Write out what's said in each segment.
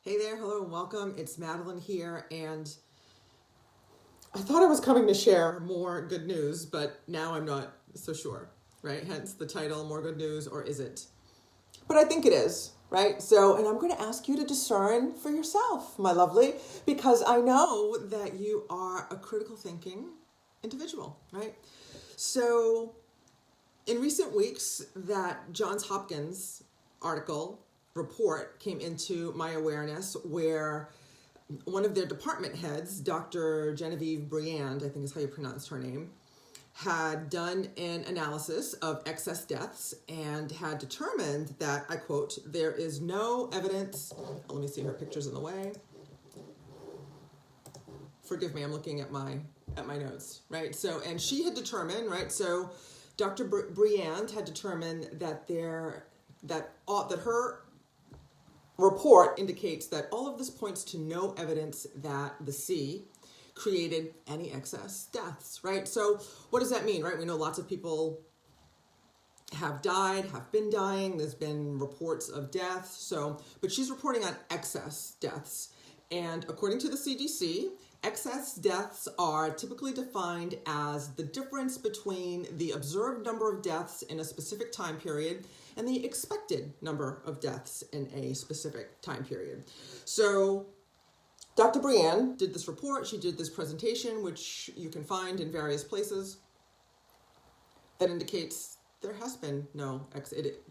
Hey there, hello and welcome. It's Madeline here, and I thought I was coming to share more good news, but now I'm not so sure, right? Hence the title, More Good News, or is it? But I think it is, right? So, and I'm going to ask you to discern for yourself, my lovely, because I know that you are a critical thinking individual, right? So, in recent weeks, that Johns Hopkins report came into my awareness where one of their department heads, Dr. Genevieve, I think is how you pronounce her name, had done an analysis of excess deaths and had determined that, I quote, there is no evidence. Let me see, her picture's in the way. Forgive me, I'm looking at my notes, right? So, and she had determined, right? So, Dr. Briand had determined that her report indicates that all of this points to no evidence that the sea created any excess deaths, right? So what does that mean, right? We know lots of people have died, have been dying. There's been reports of deaths. But she's reporting on excess deaths. And according to the CDC, excess deaths are typically defined as the difference between the observed number of deaths in a specific time period and the expected number of deaths in a specific time period. So Dr. Briand did this report. She did this presentation, which you can find in various places, that indicates there has been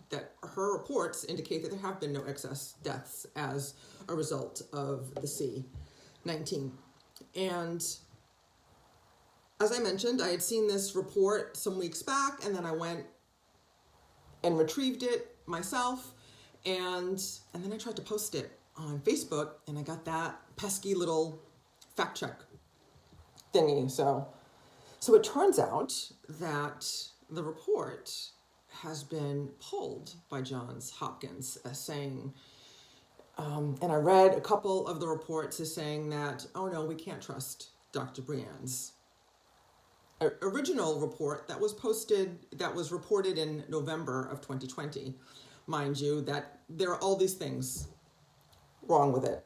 that her reports indicate that there have been no excess deaths as a result of the C-19. And as I mentioned, I had seen this report some weeks back, and then I went and retrieved it myself, and then I tried to post it on Facebook, and I got that pesky little fact check thingy. So it turns out that the report has been pulled by Johns Hopkins as saying, and I read a couple of the reports as saying that, oh no, we can't trust Dr. Briand's original report that was reported in November of 2020. Mind you, that there are all these things wrong with it.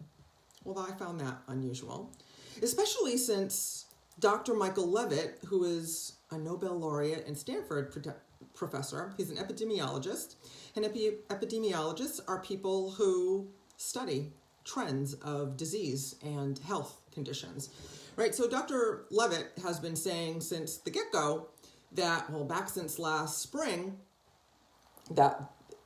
Well, I found that unusual, especially since Dr. Michael Levitt, who is a Nobel laureate and Stanford professor, he's an epidemiologist, and epidemiologists are people who study trends of disease and health conditions, right? So Dr. Levitt has been saying since the get-go that, well, back since last spring, that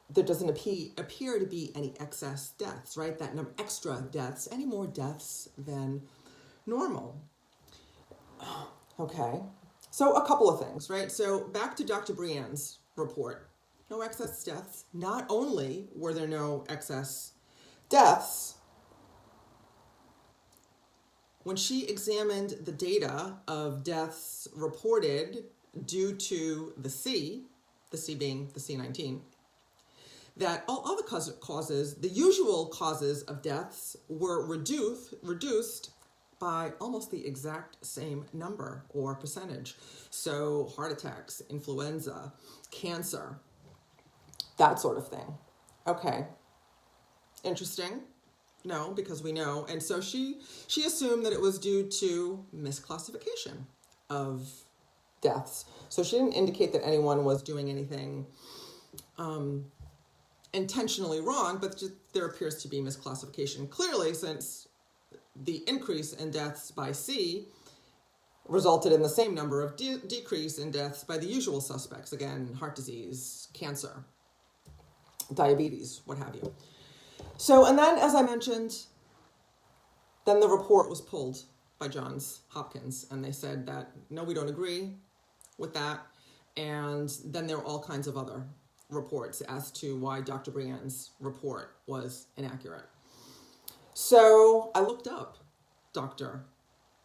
there doesn't appear to be any excess deaths, right? That extra deaths, any more deaths than normal. Okay, so a couple of things, right? So back to Dr. Briand's report. No excess deaths. Not only were there no excess deaths, when she examined the data of deaths reported due to the C being the C-19, that all other causes, the usual causes of deaths, were reduced by almost the exact same number or percentage. So heart attacks, influenza, cancer, that sort of thing. Okay. Interesting. No, because we know. And so she assumed that it was due to misclassification of deaths. So she didn't indicate that anyone was doing anything intentionally wrong, but just there appears to be misclassification. Clearly, since the increase in deaths by C resulted in the same number of decrease in deaths by the usual suspects. Again, heart disease, cancer, diabetes, what have you. So, and then, as I mentioned, then the report was pulled by Johns Hopkins, and they said that, no, we don't agree with that. And then there were all kinds of other reports as to why Dr. Briand's report was inaccurate. So I looked up Dr.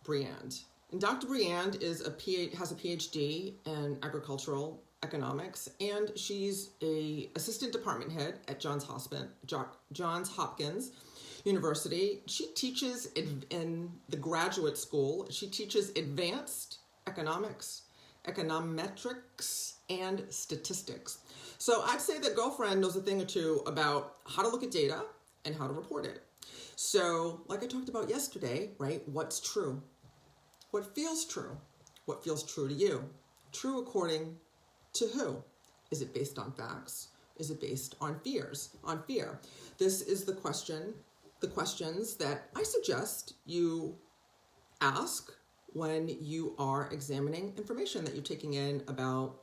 Briand. And Dr. Briand has a PhD in agricultural economics, and she's a assistant department head at Johns Hopkins University. She teaches in the graduate school. She teaches advanced economics, econometrics, and statistics. So I'd say that girlfriend knows a thing or two about how to look at data and how to report it. So, like I talked about yesterday, right? What's true? What feels true? What feels true to you? True according to who? Is it based on facts? Is it based on fears? On fear. This is the questions that I suggest you ask when you are examining information that you're taking in about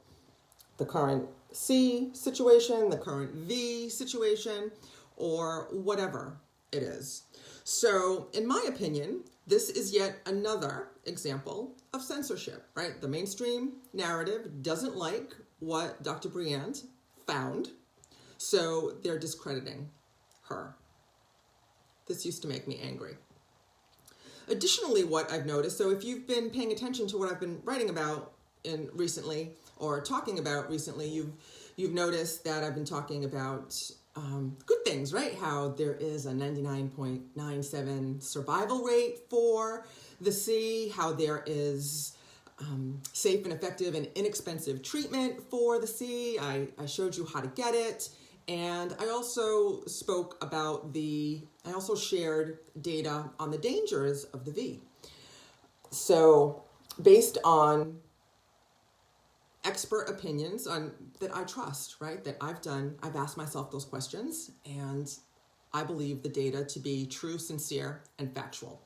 the current C situation, the current V situation, or whatever it is. So, in my opinion, this is yet another example of censorship, right? The mainstream narrative doesn't like what Dr. Briand found, so they're discrediting her. This used to make me angry. Additionally, what I've noticed, so if you've been paying attention to what I've been writing about recently or talking about recently, you've noticed that I've been talking about good things, right? How there is a 99.97 survival rate for the C, how there is safe and effective and inexpensive treatment for the C. I showed you how to get it. And I also I also shared data on the dangers of the V. So based on expert opinions that I trust, right? That I've asked myself those questions, and I believe the data to be true, sincere, and factual.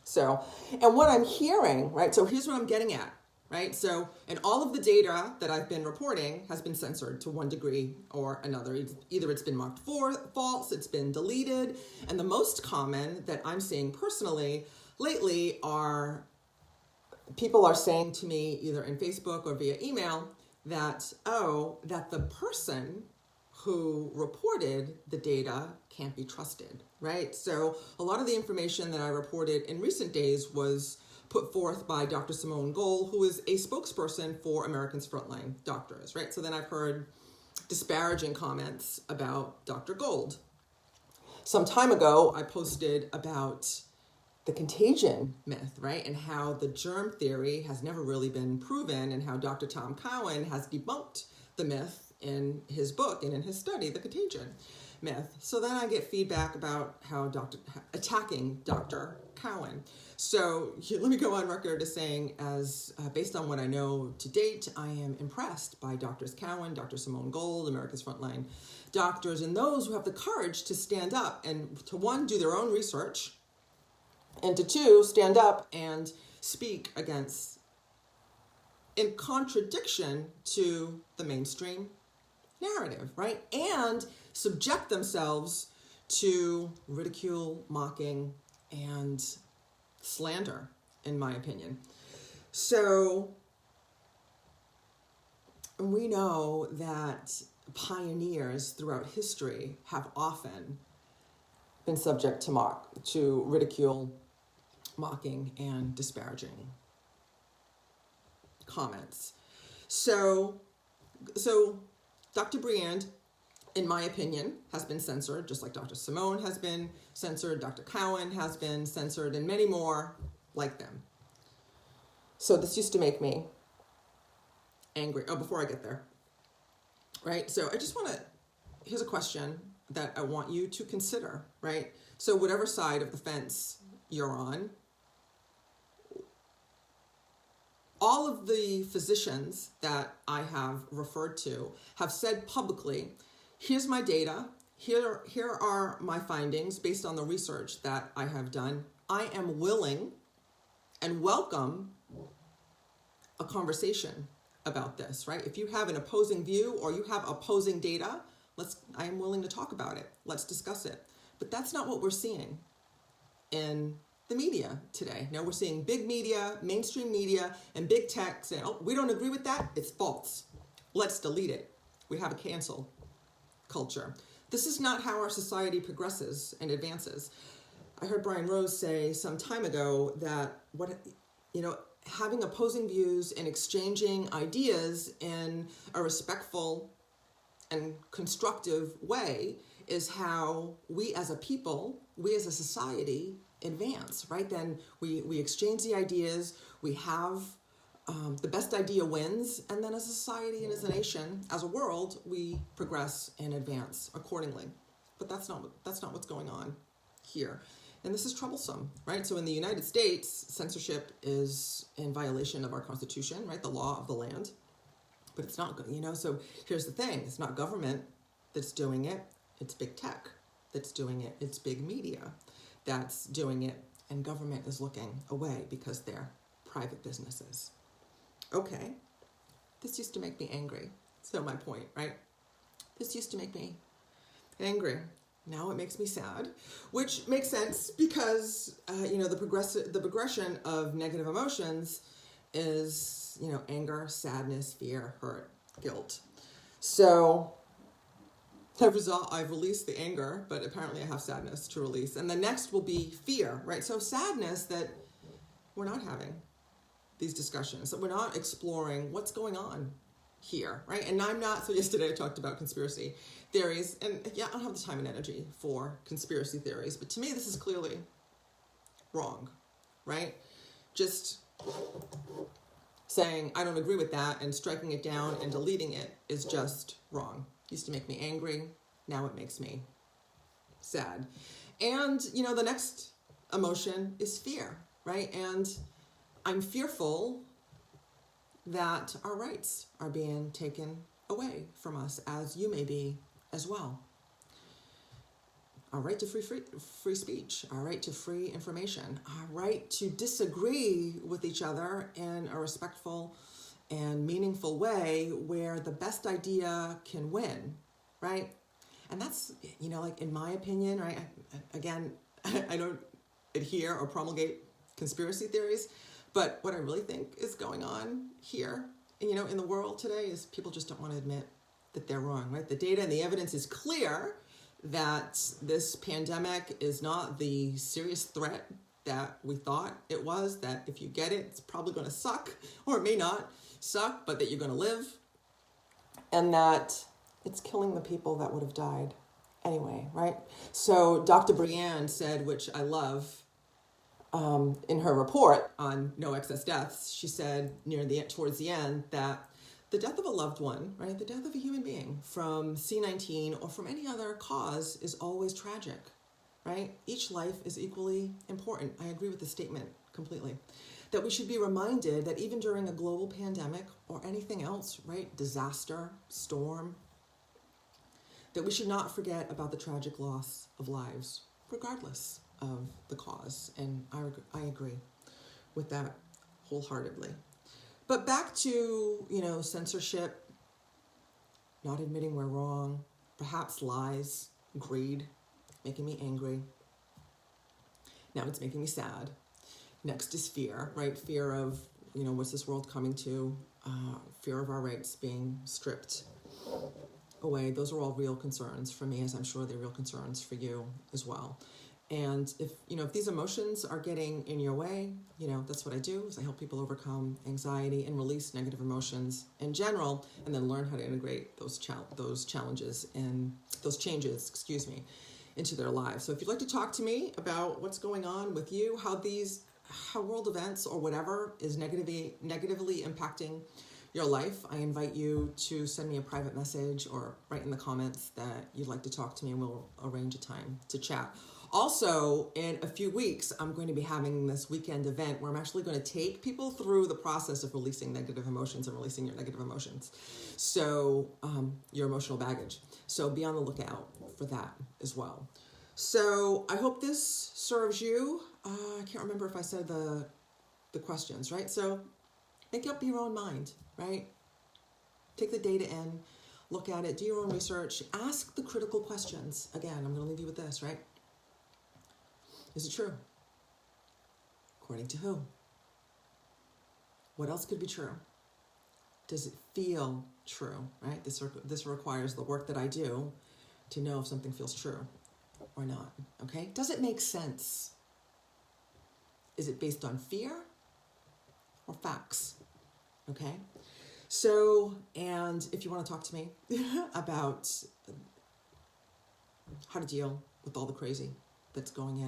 So, and what I'm hearing, right? So here's what I'm getting at, right? So, and all of the data that I've been reporting has been censored to one degree or another. Either it's been marked false, it's been deleted, and the most common that I'm seeing personally lately are people are saying to me either in Facebook or via email that, that the person who reported the data can't be trusted, right? So a lot of the information that I reported in recent days was put forth by Dr. Simone Gold, who is a spokesperson for Americans' Frontline Doctors, right? So then I've heard disparaging comments about Dr. Gold. Some time ago, I posted about the contagion myth, right? And how the germ theory has never really been proven, and how Dr. Tom Cowan has debunked the myth in his book and in his study, The Contagion Myth. So then I get feedback about how attacking Dr. Cowan. So let me go on record as saying, based on what I know to date, I am impressed by Drs. Cowan, Dr. Simone Gold, America's Frontline Doctors, and those who have the courage to stand up and to, one, do their own research, and to two, stand up and speak against, in contradiction to the mainstream narrative, right? And subject themselves to ridicule, mocking, and slander, in my opinion. So we know that pioneers throughout history have often been subject to ridicule, mocking, and disparaging comments. So Dr. Briand, in my opinion, has been censored, just like Dr. Simone has been censored, Dr. Cowan has been censored, and many more like them. So this used to make me angry. Oh, before I get there, right? So I just here's a question that I want you to consider, right? So whatever side of the fence you're on, all of the physicians that I have referred to have said publicly, here's my data, here are my findings based on the research that I have done. I am willing and welcome a conversation about this, right? If you have an opposing view or you have opposing data, I am willing to talk about it. Let's discuss it. But that's not what we're seeing in the media today. Now we're seeing big media, mainstream media, and big tech saying, oh, we don't agree with that, it's false. Let's delete it. We have a cancel culture. This is not how our society progresses and advances. I heard Brian Rose say some time ago that having opposing views and exchanging ideas in a respectful and constructive way is how we as a people, we as a society advance, right? Then we exchange the ideas, we have the best idea wins, and then as a society and as a nation, as a world, we progress and advance accordingly. But that's not what's going on here. And this is troublesome, right? So in the United States, censorship is in violation of our Constitution, right? The law of the land. But it's not, so here's the thing. It's not government that's doing it. It's big tech that's doing it. It's big media that's doing it. And government is looking away because they're private businesses. Okay. This used to make me angry. So my point, right? This used to make me angry. Now it makes me sad, which makes sense because, the progression of negative emotions is, anger, sadness, fear, hurt, guilt. So I've released the anger, but apparently I have sadness to release. And the next will be fear, right? So sadness that we're not having these discussions, that we're not exploring what's going on here, right? And so yesterday I talked about conspiracy theories, and I don't have the time and energy for conspiracy theories, but to me this is clearly wrong, right? Just saying I don't agree with that and striking it down and deleting it is just wrong. It used to make me angry, now it makes me sad. And, the next emotion is fear, right? And I'm fearful that our rights are being taken away from us, as you may be as well. Our right to free speech, our right to free information, our right to disagree with each other in a respectful and meaningful way where the best idea can win, right? And that's, in my opinion, right? Again, I don't adhere or promulgate conspiracy theories, but what I really think is going on here, in the world today is people just don't want to admit that they're wrong, right? The data and the evidence is clear that this pandemic is not the serious threat that we thought it was, that if you get it, it's probably going to suck, or it may not suck, but that you're going to live, and that it's killing the people that would have died anyway, right? So Dr. Brienne said, which I love, in her report on no excess deaths, she said towards the end that the death of a loved one, right, the death of a human being from C-19 or from any other cause is always tragic, right? Each life is equally important. I agree with the statement completely. That we should be reminded that even during a global pandemic or anything else, right, disaster, storm, that we should not forget about the tragic loss of lives, regardless of the cause. And I agree with that wholeheartedly. But back to, censorship, not admitting we're wrong, perhaps lies, greed, making me angry. Now it's making me sad. Next is fear, right? Fear of, what's this world coming to? Fear of our rights being stripped away. Those are all real concerns for me, as I'm sure they're real concerns for you as well. And if these emotions are getting in your way, that's what I do, is I help people overcome anxiety and release negative emotions in general, and then learn how to integrate those challenges and those changes, into their lives. So if you'd like to talk to me about what's going on with you, how world events or whatever is negatively impacting your life, I invite you to send me a private message or write in the comments that you'd like to talk to me, and we'll arrange a time to chat. Also, in a few weeks, I'm going to be having this weekend event where I'm actually going to take people through the process of releasing negative emotions and releasing your negative emotions. So, your emotional baggage. So be on the lookout for that as well. So I hope this serves you. I can't remember if I said the questions, right? So make up your own mind, right? Take the data in, look at it, do your own research, ask the critical questions. Again, I'm going to leave you with this, right? Is it true? According to who? What else could be true? Does it feel true, right? This requires the work that I do to know if something feels true or not, okay? Does it make sense? Is it based on fear or facts, okay? So, and if you want to talk to me about how to deal with all the crazy that's going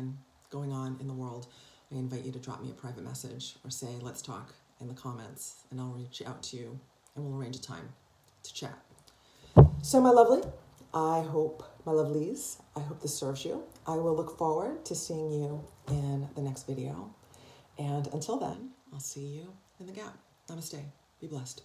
on in the world, I invite you to drop me a private message or say, let's talk in the comments, and I'll reach out to you and we'll arrange a time to chat. So my lovely, I hope, my lovelies, I hope this serves you. I will look forward to seeing you in the next video. And until then, I'll see you in the gap. Namaste. Be blessed.